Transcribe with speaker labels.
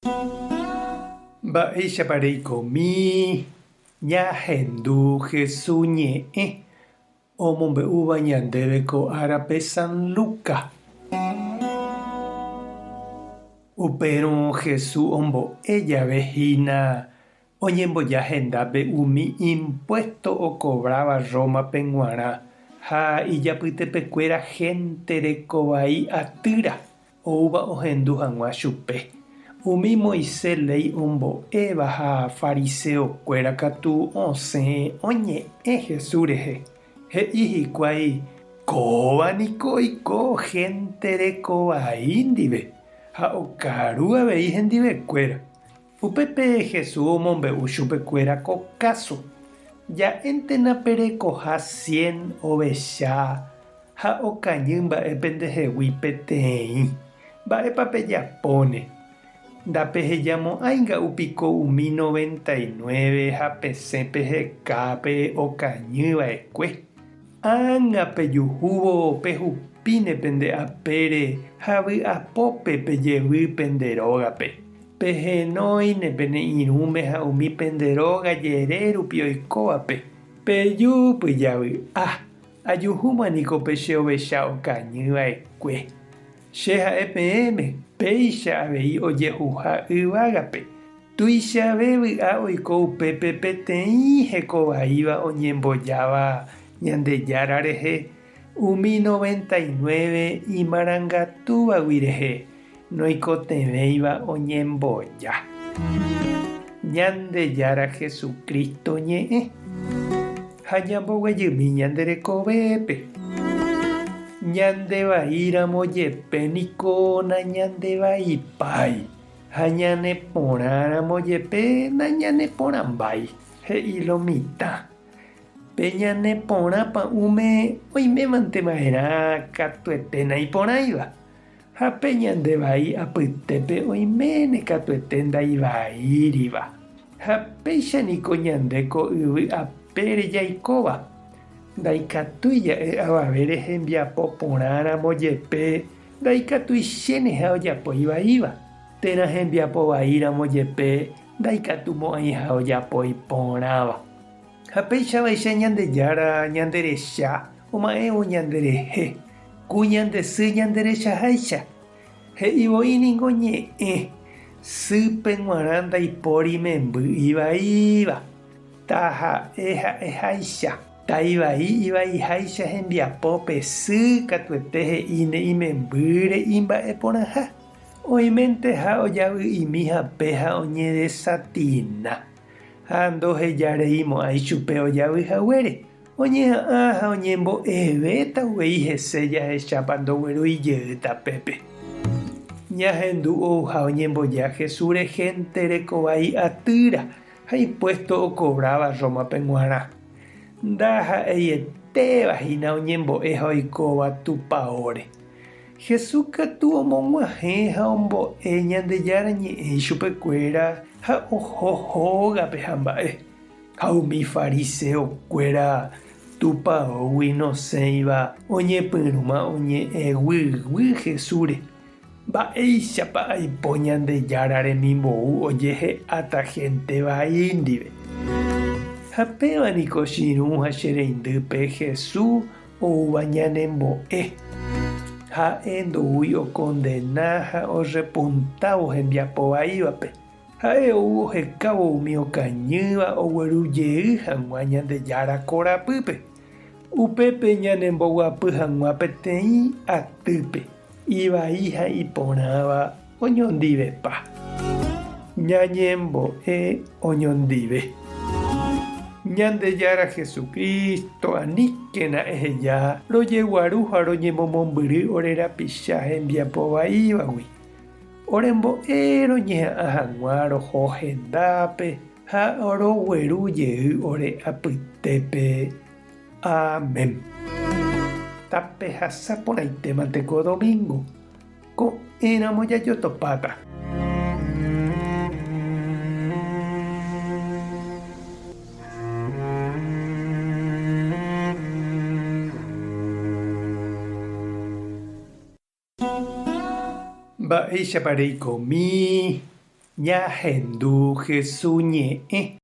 Speaker 1: Mba'eichapareikomi ñahendu Jesús ñe'ẽ omombe'úva ñandéve ko árape San Luka. Upérõ Jesús ombo'e jave hína oñemboja hendápe umi impuesto okobráva Rómape g̃uarã ha ijapytepekuéra gente rekovai atýra oúva ohendu hag̃ua chupe. Umi Moisés ley ombo'éva ha fariseokuéra katu osẽ oñe'ẽ Jesús rehe. He'i hikuái kóvaniko oiko gente rekovai ndive ha okaru avei hendivekuéra. Upépe Jesús omombe'u chupekuéra ko káso. Ja'éntena perekoha 100 ovecha ha okañy mba'épe ndehegui peteĩ. Mba'épa pejapóne. Ndapehejamo'ãinga'upiko umi 99 ha pesẽ pehekápe okañyva'ekue. Ágape juhúvo pehupíne pende apére ha vy'apópe pejevy pende rógape. Pehenóine pene irũme ha umi pende róga jere rupi oikóvape. Pejúpy javy ajuhúmaniko pe che ovecha okañyva'ekue. Che ha'e peẽme péicha avei ojehuha yvágape. Tuichave vy'a oiko upépe peteĩ hekovaíva oñembojáva Ñandejára rehe umi 99 imarangatúvagui rehe noikotevéiva oñemboja. Ñandejára Jesucristo ñe'ẽ ha ñamboguejymi ñanderekovépe. Ñandevaíramo jepéniko nañandevaipái ha ñaneporãramo jepe nañaneporãmbái he'i lo mitã. Peñaneporãpa ume oimémanteva'erã katueténa iporãiva ha peñandevai apytépe oiméne katuete ndaivaíriva ha péichaniko ñande ko yvy apére jaikóva. Ndaikatúi ja'e avavére hembiapo porãramo jepe ndaikatuichéne ha ojapo ivaíva. Térã hembiapo vaíramo jepe ndaikatumo'ãi ha ojapo iporãva. Ha péichavaicha Ñandejára ñanderecha oma'ẽvo ñanderehe ku ñandesy ñanderechaháicha. He'ivoi ñe'ẽ sýpe g̃uarã ndaipóri memby ivaíva. Taha'eháicha. Taivai ivaiháicha hembiapópe sy katuete he'íne imembýre imba'eporãha. Oiménte ha ojavy hape ha oñeresãtina. Ha ndohejareimo'ãi chupe ojavyhaguére. Oñeha'ã ha oñembo'evéta uvei hese jahechápa ndogueruijeýta pépe. Ñahendu ouha oñemboja Jesús gente rekovai atýra ha impuesto okobrava Rómape g̃uarã. Ndaha'eietéva hína oñembo'e ha oikóva tupaóre. Jesús katu omog̃uahẽ ha ombo'e Ñandejára ñe'ẽ chupekuéra ha ohohógape ha mba'e. Ha umi fariseokuéra tupaógui nosẽiva oñepyrũma oñe'ẽguýgui Jesúsre. Mba'éichapa aipo Ñandejára remimbou ojehe'áta gente vai ndive. Ha pévaniko chirũ ha chereindýpe Jesús oúva ñanembo'e. Ha'e ndoúi okondena ha orepuntavo hembiapo vaívape. Ha'e ou ohekávo umi okañýva oguerujey hag̃ua Ñandejára korapýpe. Upépe ñanemboguapy hag̃ua peteĩ atýpe. Ivai ha iporãva oñondivepa. Ñañembo'e oñondive. Ñandejára Jesucristo aníkena eheja rojeguaru ha roñemomombyry ore rapicha hembiapo vaívagui. Orembo'e roñeha'ã hag̃ua roho hendápe ha roguerujey ore apytépe. Amén. Tapehasaporãitéma teko domingo. Ko'ẽramo jajotopáta. Mba'eichapareikomi ñahendu Jesús ñe'ẽ